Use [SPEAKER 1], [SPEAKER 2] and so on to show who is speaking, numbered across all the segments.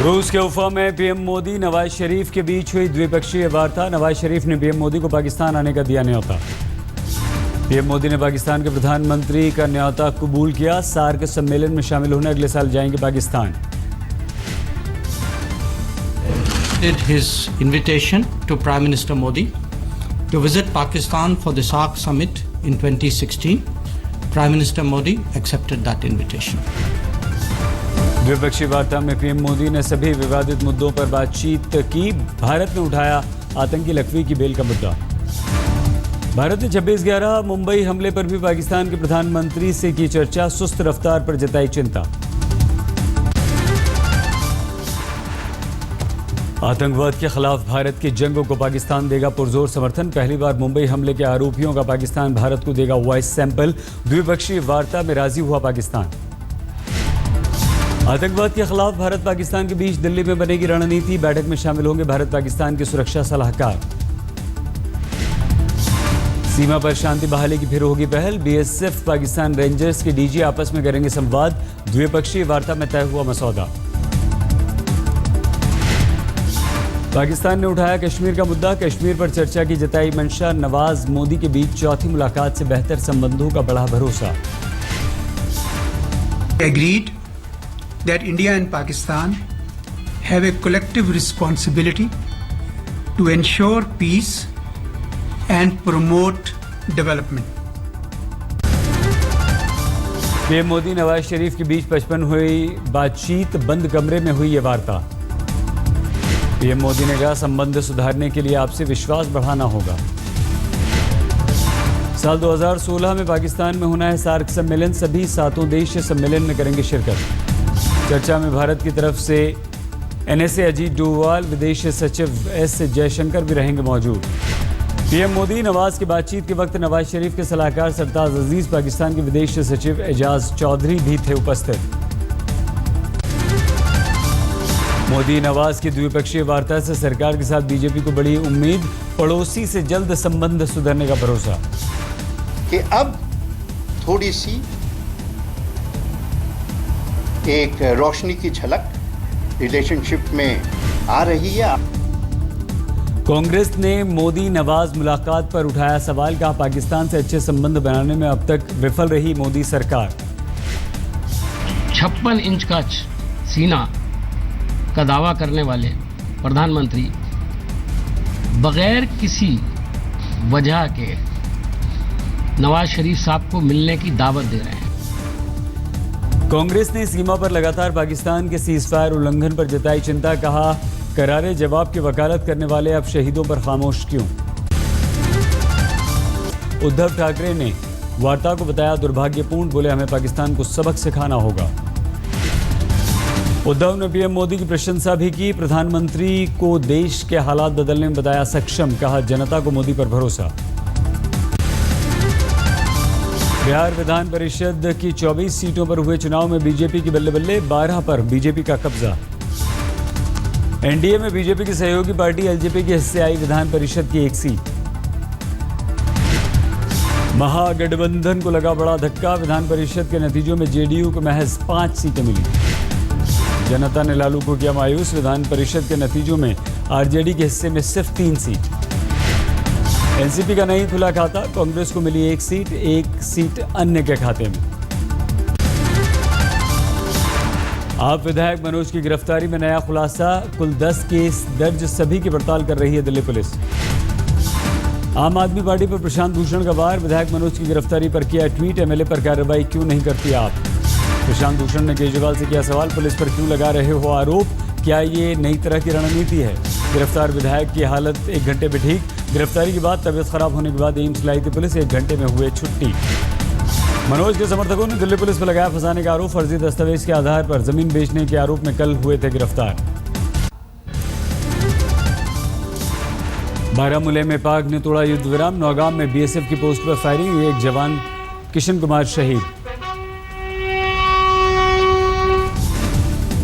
[SPEAKER 1] रूस के उफा में पीएम मोदी नवाज शरीफ के बीच हुई द्विपक्षीय वार्ता। नवाज शरीफ ने पीएम मोदी को पाकिस्तान आने का दिया न्योता। पीएम मोदी ने पाकिस्तान के प्रधानमंत्री का न्योता कबूल किया। सार्क सम्मेलन में शामिल होने अगले साल जाएंगे Pakistan.
[SPEAKER 2] His invitation to Prime Minister Modi to visit Pakistan for the SAARC summit in 2016. Prime Minister Modi accepted that invitation.
[SPEAKER 1] द्विपक्षीय वार्ता में पीएम मोदी ने सभी विवादित मुद्दों पर बातचीत की। भारत ने उठाया आतंकी लखवी की बेल का मुद्दा। भारत ने 26/11 मुंबई हमले पर भी पाकिस्तान के प्रधानमंत्री से की चर्चा। सुस्त रफ्तार पर जताई चिंता। आतंकवाद के खिलाफ भारत की जंग को पाकिस्तान देगा पुरजोर समर्थन। पहली बार मुंबई हमले के आरोपियों का पाकिस्तान भारत को देगा वॉइस सैंपल। द्विपक्षीय वार्ता में राजी हुआ पाकिस्तान। आतंकवाद के खिलाफ भारत पाकिस्तान के बीच दिल्ली में बनेगी रणनीति। बैठक में शामिल होंगे भारत पाकिस्तान के सुरक्षा सलाहकार। सीमा पर शांति बहाली की फिर होगी पहल। बीएसएफ पाकिस्तान रेंजर्स के डीजी आपस में करेंगे संवाद। द्विपक्षीय वार्ता में तय हुआ मसौदा। पाकिस्तान ने उठाया कश्मीर का मुद्दा। कश्मीर पर चर्चा की जताई मंशा। नवाज मोदी के बीच चौथी मुलाकात से बेहतर संबंधों का बढ़ा भरोसा।
[SPEAKER 3] Agreed that India and Pakistan have a collective responsibility to ensure peace and promote development.
[SPEAKER 1] PM Modi Nawaz Sharif के बीच 55 हुई बातचीत। बंद कमरे में हुई ये वार्ता। पीएम मोदी ने कहा संबंध सुधारने के लिए आपसे विश्वास बढ़ाना होगा। साल 2016 में पाकिस्तान में होना है सार्क सम्मेलन। सभी 7 देश सम्मेलन में करेंगे शिरकत। चर्चा में भारत की तरफ से एनएसए अजीत डोवाल, विदेश सचिव एस जयशंकर भी रहेंगे मौजूद। पीएम मोदी नवाज की बातचीत के वक्त नवाज शरीफ के सलाहकार सरताज अजीज, पाकिस्तान के विदेश सचिव एजाज चौधरी भी थे उपस्थित। मोदी नवाज की द्विपक्षीय वार्ता से सरकार के साथ बीजेपी को बड़ी उम्मीद। पड़ोसी से जल्द संबंध सुधरने का भरोसा
[SPEAKER 4] कि अब थोड़ी सी एक रोशनी की झलक रिलेशनशिप में आ रही है।
[SPEAKER 1] कांग्रेस ने मोदी नवाज मुलाकात पर उठाया सवाल। कहा पाकिस्तान से अच्छे संबंध बनाने में अब तक विफल रही मोदी सरकार।
[SPEAKER 5] 56 इंच का सीना का दावा करने वाले प्रधानमंत्री बगैर किसी वजह के नवाज शरीफ साहब को मिलने की दावत दे रहे हैं।
[SPEAKER 1] कांग्रेस ने सीमा पर लगातार पाकिस्तान के सीजफायर उल्लंघन पर जताई चिंता। कहा करारे जवाब की वकालत करने वाले अब शहीदों पर खामोश क्यों। उद्धव ठाकरे ने वार्ता को बताया दुर्भाग्यपूर्ण। बोले हमें पाकिस्तान को सबक सिखाना होगा। उद्धव ने पीएम मोदी की प्रशंसा भी की। प्रधानमंत्री को देश के हालात बदलने में बताया सक्षम। कहा जनता को मोदी पर भरोसा। बिहार विधान परिषद की 24 सीटों पर हुए चुनाव में बीजेपी की बल्ले बल्ले। 12 पर बीजेपी का कब्जा। एनडीए में बीजेपी की सहयोगी पार्टी एलजेपी की हिस्से आई विधान परिषद की 1 सीट। महागठबंधन को लगा बड़ा धक्का। विधान परिषद के नतीजों में जेडीयू को महज 5 सीटें मिली। जनता ने लालू को किया मायूस। विधान परिषद के नतीजों में आरजेडी के हिस्से में सिर्फ 3 सीट। एनसीपी का नहीं खुला खाता। कांग्रेस को मिली 1 सीट, 1 सीट अन्य के खाते में। आप विधायक मनोज की गिरफ्तारी में नया खुलासा। कुल 10 केस दर्ज। सभी की पड़ताल कर रही है दिल्ली पुलिस। आम आदमी पार्टी पर प्रशांत भूषण का वार। विधायक मनोज की गिरफ्तारी पर किया ट्वीट। एमएलए पर कार्रवाई क्यों नहीं करती आप। प्रशांत भूषण ने केजरीवाल से किया सवाल। पुलिस पर क्यों लगा रहे हो आरोप। क्या ये नई तरह की रणनीति है। गिरफ्तार विधायक की हालत 1 घंटे में ठीक। गिरफ्तारी के बाद तबीयत खराब होने के बाद एम्स लाई थी पुलिस। 1 घंटे में हुए छुट्टी। मनोज के समर्थकों ने दिल्ली पुलिस पर लगाया फंसाने का आरोप। फर्जी दस्तावेज के आधार पर जमीन बेचने के आरोप में कल हुए थे गिरफ्तार। बारामूला में पाक ने तोड़ा युद्ध विराम। नौगाम में बीएसएफ की पोस्ट पर फायरिंग। एक जवान किशन कुमार शहीद।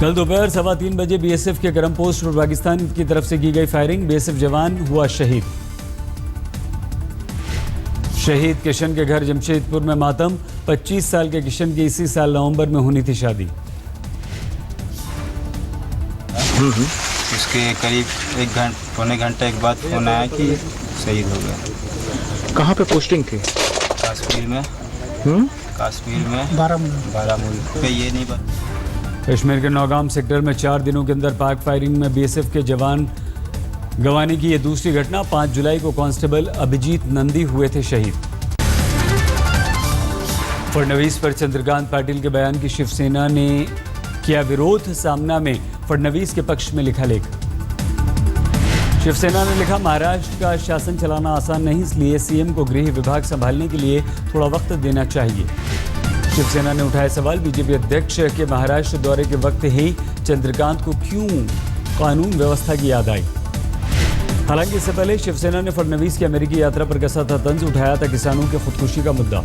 [SPEAKER 1] कल दोपहर 3:15 बजे बीएसएफ के करम पोस्ट पर पाकिस्तान की तरफ से की गई फायरिंग। बीएसएफ जवान हुआ शहीद। शहीद किशन के घर जमशेदपुर में मातम। 25 साल के किशन की इसी साल नवंबर में होनी थी शादी।
[SPEAKER 6] उसके करीब पौने घंटे के बाद फ़ोन आया कि शहीद हो गया।
[SPEAKER 7] कहाँ पे पोस्टिंग थी?
[SPEAKER 6] कश्मीर में। कश्मीर में बारामूला पे ये नहीं पता।
[SPEAKER 1] कश्मीर के नौगाम सेक्टर में 4 दिनों के अंदर पाक फायरिंग में बीएसएफ के जवान गंवाने की ये दूसरी घटना। 5 जुलाई को कांस्टेबल अभिजीत नंदी हुए थे शहीद। फडणवीस पर चंद्रकांत पाटिल के बयान की शिवसेना ने किया विरोध। सामना में फडणवीस के पक्ष में लिखा लेख। शिवसेना ने लिखा, महाराष्ट्र का शासन चलाना आसान नहीं, इसलिए सीएम को गृह विभाग संभालने के लिए थोड़ा वक्त देना चाहिए। शिवसेना ने उठाया सवाल, बीजेपी अध्यक्ष के महाराष्ट्र दौरे के वक्त ही चंद्रकांत को क्यों कानून व्यवस्था की याद आई। हालांकि इससे पहले शिवसेना ने फडणवीस की अमेरिकी यात्रा पर कसा था तंज, उठाया था किसानों के खुदकुशी का मुद्दा।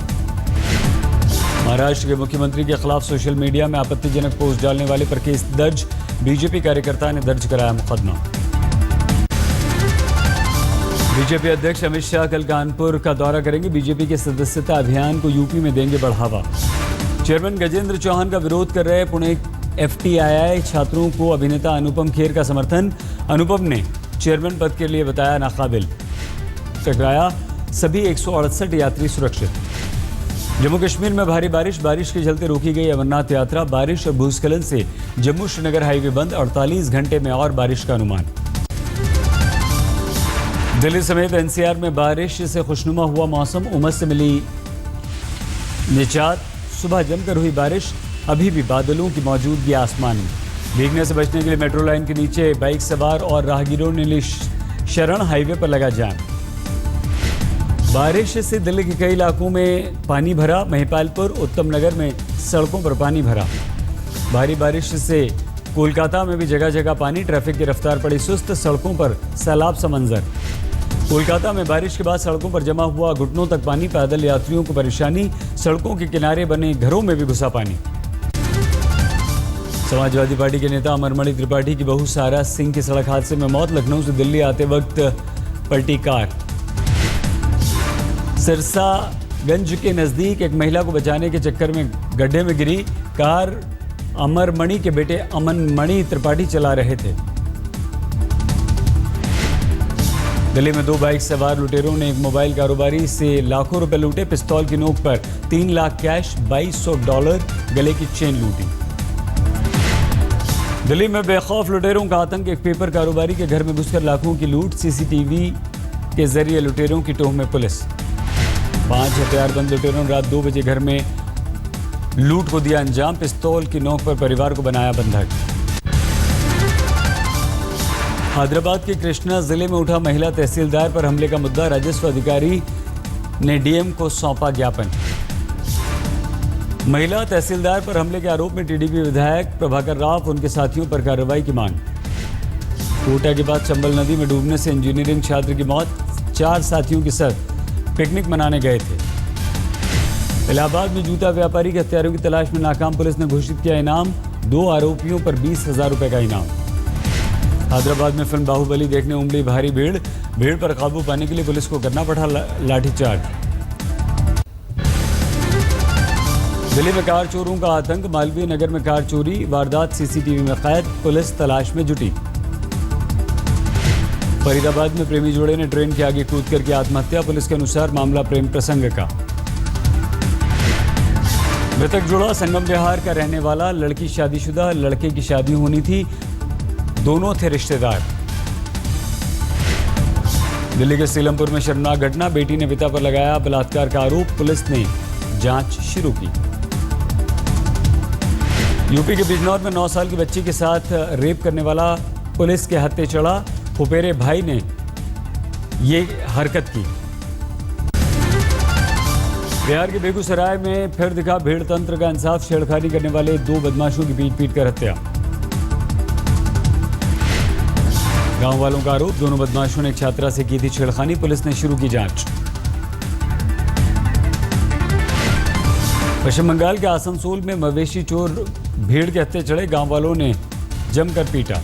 [SPEAKER 1] महाराष्ट्र के मुख्यमंत्री के खिलाफ सोशल मीडिया में आपत्तिजनक पोस्ट डालने वाले पर केस दर्ज। बीजेपी कार्यकर्ता ने दर्ज कराया मुकदमा। बीजेपी अध्यक्ष अमित शाह कल कानपुर का दौरा करेंगे। बीजेपी के सदस्यता अभियान को यूपी में देंगे बढ़ावा। चेयरमैन गजेंद्र चौहान का विरोध कर रहे पुणे एफटीआई छात्रों को अभिनेता अनुपम खेर का समर्थन। अनुपम ने चेयरमैन पद के लिए बताया नाकाबिल। टकराया सभी 168 यात्री सुरक्षित। जम्मू कश्मीर में भारी बारिश के चलते रोकी गई अमरनाथ यात्रा। बारिश और भूस्खलन से जम्मू श्रीनगर हाईवे बंद। 48 घंटे में और बारिश का अनुमान। दिल्ली समेत एनसीआर में बारिश से खुशनुमा हुआ मौसम। उमस से मिली निजात। सुबह जमकर हुई बारिश। अभी भी बादलों की मौजूदगी आसमान में। भीगने से बचने के लिए मेट्रो लाइन के नीचे बाइक सवार और राहगीरों ने ली शरण। हाईवे पर लगा जाम। बारिश से दिल्ली के कई इलाकों में पानी भरा। महिपालपुर उत्तम नगर में सड़कों पर पानी भरा। भारी बारिश से कोलकाता में भी जगह जगह पानी। ट्रैफिक की रफ्तार पड़ी सुस्त। सड़कों पर सैलाब सा मंजर। कोलकाता में बारिश के बाद सड़कों पर जमा हुआ घुटनों तक पानी। पैदल यात्रियों को परेशानी। सड़कों के किनारे बने घरों में भी घुसा पानी। समाजवादी पार्टी के नेता अमरमणि त्रिपाठी की बहू सारा सिंह की सड़क हादसे में मौत। लखनऊ से दिल्ली आते वक्त पलटी कार। सिरसागंज के नजदीक एक महिला को बचाने के चक्कर में गड्ढे में गिरी कार। अमरमणि के बेटे अमनमणि त्रिपाठी चला रहे थे। दिल्ली में 2 बाइक सवार लुटेरों ने एक मोबाइल कारोबारी से लाखों रुपए लूटे। पिस्तौल की नोक पर 3 लाख कैश, $2200 गले की चेन लूटी। दिल्ली में बेखौफ लुटेरों का आतंक। एक पेपर कारोबारी के घर में घुसकर लाखों की लूट। सीसीटीवी के जरिए लुटेरों की टोह में पुलिस। 5 हथियारबंद लुटेरों ने रात 2 बजे घर में लूट को दिया अंजाम। पिस्तौल की नोक पर परिवार को बनाया बंधक। हैदराबाद के कृष्णा जिले में उठा महिला तहसीलदार पर हमले का मुद्दा। राजस्व अधिकारी ने डीएम को सौंपा ज्ञापन। महिला तहसीलदार पर हमले के आरोप में टीडीपी विधायक प्रभाकर राव उनके साथियों पर कार्रवाई की मांग। कोटा के बाद चंबल नदी में डूबने से इंजीनियरिंग छात्र की मौत। 4 साथियों के साथ पिकनिक मनाने गए थे। इलाहाबाद में जूता व्यापारी के हत्यारों की तलाश में नाकाम पुलिस ने घोषित किया इनाम। 2 आरोपियों पर 20,000 रुपए का इनाम। हैदराबाद में फिल्म बाहुबली देखने उमड़ी भारी भीड़ पर काबू पाने के लिए पुलिस को करना पड़ा लाठीचार्ज। दिल्ली में कार चोरों का आतंक। मालवीय नगर में कार चोरी वारदात सीसीटीवी में कैद। पुलिस तलाश में जुटी। फरीदाबाद में प्रेमी जोड़े ने ट्रेन के आगे कूद करके आत्महत्या। पुलिस के अनुसार मामला प्रेम प्रसंग का। मृतक जोड़ा संगम विहार का रहने वाला। लड़की शादीशुदा। लड़के की शादी होनी थी। दोनों थे रिश्तेदार। दिल्ली के सीलमपुर में शर्मनाक घटना। बेटी ने पिता पर लगाया बलात्कार का आरोप। पुलिस ने जांच शुरू की। यूपी के बिजनौर में 9 साल की बच्ची के साथ रेप करने वाला पुलिस के हत्थे चढ़ा। फुफेरे भाई ने ये हरकत की। बिहार के बेगूसराय में फिर दिखा भीड़ तंत्र का इंसाफ। छेड़खानी करने वाले 2 बदमाशों की पीट कर हत्या। गांव वालों का आरोप, दोनों बदमाशों ने एक छात्रा से की थी छेड़खानी। पुलिस ने शुरू की जांच। पश्चिम बंगाल के आसनसोल में मवेशी चोर भीड़ के हत्थे चढ़े। गांव वालों ने जमकर पीटा।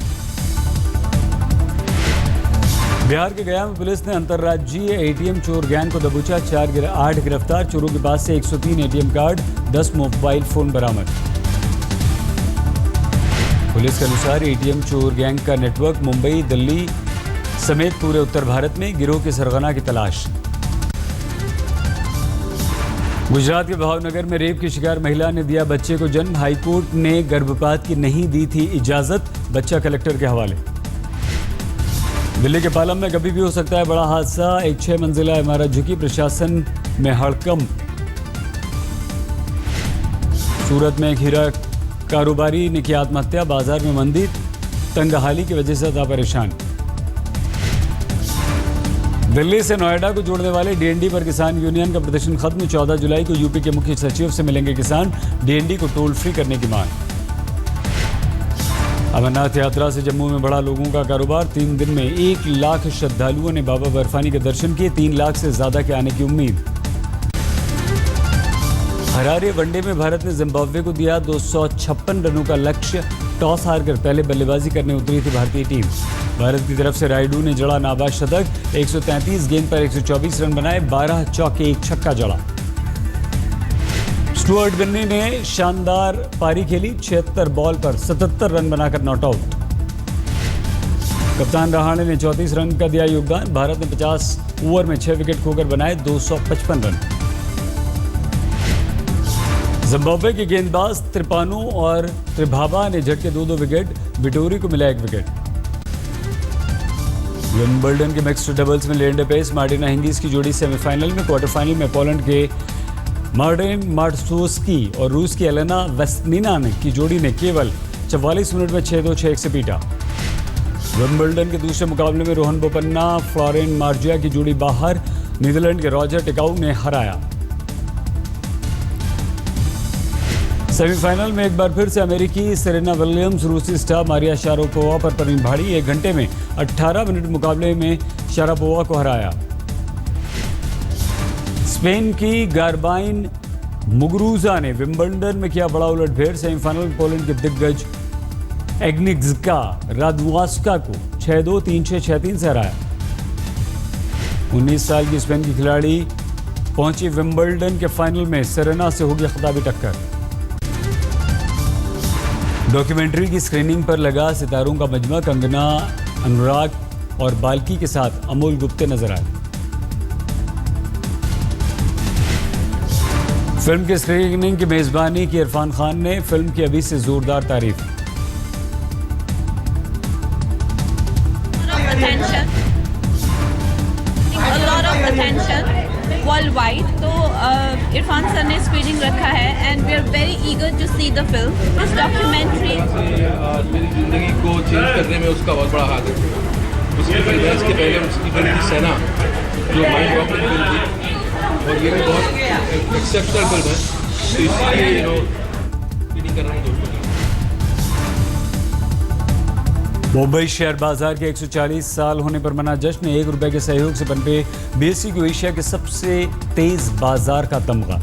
[SPEAKER 1] बिहार के गया में पुलिस ने अंतर्राज्यीय एटीएम चोर गैंग को दबोचा। 8 गिरफ्तार। चोरों के पास से 103 एटीएम कार्ड, 10 मोबाइल फोन बरामद। पुलिस के अनुसार एटीएम चोर गैंग का नेटवर्क मुंबई, दिल्ली समेत पूरे उत्तर भारत में गिरोह के सरगना की तलाश। गुजरात के भावनगर में रेप की शिकार महिला ने दिया बच्चे को जन्म। हाईकोर्ट ने गर्भपात की नहीं दी थी इजाजत, बच्चा कलेक्टर के हवाले। दिल्ली के पालम में कभी भी हो सकता है बड़ा हादसा, एक 6 मंजिला इमारत झुकी, प्रशासन में हड़कंप। सूरत में एक हीरा कारोबारी ने की आत्महत्या, बाजार में मंदी, तंगहाली की वजह से था परेशान। दिल्ली से नोएडा को जोड़ने वाले डीएनडी पर किसान यूनियन का प्रदर्शन खत्म। 14 जुलाई को यूपी के मुख्य सचिव से मिलेंगे किसान, डीएनडी को टोल फ्री करने की मांग। अमरनाथ यात्रा से जम्मू में बढ़ा लोगों का कारोबार, 3 दिन में 1 लाख श्रद्धालुओं ने बाबा बर्फानी के दर्शन किए, 3 लाख से ज्यादा के आने की उम्मीद। हरारे वनडे में भारत ने जिम्बाब्वे को दिया 256 रनों का लक्ष्य, टॉस हारकर पहले बल्लेबाजी करने उतरी थी भारतीय टीम। भारत की तरफ से रायडू ने जड़ा नाबाद शतक, 133 गेंद पर 124 रन बनाए, 12 चौके 1 छक्का जड़ा। स्टुअर्ट बिन्नी ने शानदार पारी खेली, 76 बॉल पर 77 रन बनाकर नॉट आउट। कप्तान रहाणे ने 34 रन का दिया योगदान, भारत ने 50 ओवर में 6 विकेट खोकर बनाए 255 रन। जिम्बाब्वे के गेंदबाज त्रिपानो और त्रिभाबा ने झटके 2-2 विकेट, विटोरी को मिला 1 विकेट। विंबलडन के मिक्स्ड डबल्स में लेंडर पेस मार्टिना हिंगिस की जोड़ी सेमीफाइनल में, क्वार्टर फाइनल में पोलैंड के मार्टिन मार्टसोस्की और रूस की एलेना वेस्निना की जोड़ी ने केवल 44 मिनट में 6-2, 6-1 से पीटा। विंबलडन के दूसरे मुकाबले में रोहन बोपन्ना, फ्लोरेन मार्जिया की जोड़ी बाहर, नीदरलैंड के रॉजर टिकाऊ ने हराया। सेमीफाइनल में एक बार फिर से अमेरिकी सेरेना विलियम्स रूसी स्टार मारिया शारापोवा पर पड़ी भारी, 1 घंटे में 18 मिनट मुकाबले में शारापोवा को हराया। स्पेन की गार्बाइन मुगुरुजा ने विंबलडन में किया बड़ा उलटफेर, सेमीफाइनल में पोलैंड के दिग्गज एग्निक्स्का रादवास्का को 6-2, 3-6, 6-3 से हराया। 19 साल की स्पेन की खिलाड़ी पहुंची विंबलडन के फाइनल में, सेरेना से होगी खिताबी टक्कर। डॉक्यूमेंट्री की स्क्रीनिंग पर लगा सितारों का मजमा, कंगना, अनुराग और बाल्की के साथ अमोल गुप्ते नजर आए। फिल्म की स्क्रीनिंग की मेजबानी की इरफान खान ने, फिल्म की अभी से जोरदार तारीफ।
[SPEAKER 7] वर्ल्ड वाइड, तो इरफान सर ने स्क्रीनिंग रखा है and we are very eager to see the film. This documentary
[SPEAKER 8] मेरी ज़िंदगी को चेंज करने में उसका बहुत बड़ा हाथ है। उसकी फिल्म, इसके पहले उसकी फिल्म थी सेना, जो माइंड वॉकिंग फिल्म थी, और ये भी बहुत एक्सेप्शनल फिल्म है, तो इसलिए स्क्रीनिंग कर रहे हैं दोस्तों।
[SPEAKER 1] मुंबई शेयर बाजार के 140 साल होने पर मना जश्न, ₹1 के सहयोग से पनपे BSE को एशिया के सबसे तेज बाजार का तमगा।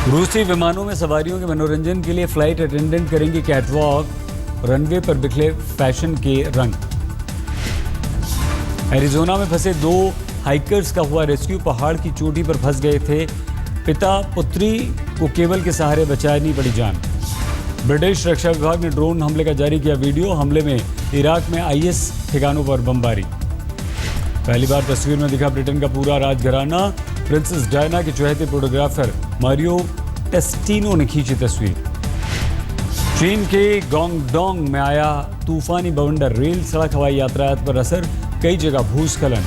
[SPEAKER 1] रूसी विमानों में सवारियों के मनोरंजन के लिए फ्लाइट अटेंडेंट करेंगे कैटवॉक, रनवे पर बिखरे फैशन के रंग। एरिजोना में फंसे 2 हाइकर्स का हुआ रेस्क्यू, पहाड़ की चोटी पर फंस गए थे, पिता पुत्री को केबल के सहारे बचानी पड़ी जान। ब्रिटिश रक्षा विभाग ने ड्रोन हमले का जारी किया वीडियो, हमले में इराक में IS ठिकानों पर बमबारी। पहली बार तस्वीर में दिखा ब्रिटेन का पूरा राजघराना, प्रिंसेस डायना के चहेते फोटोग्राफर मारियो टेस्टिनो ने खींची तस्वीर। चीन के गोंगडोंग में आया तूफानी बवंडर, रेल सड़क हवाई यातायात पर असर, कई जगह भूस्खलन।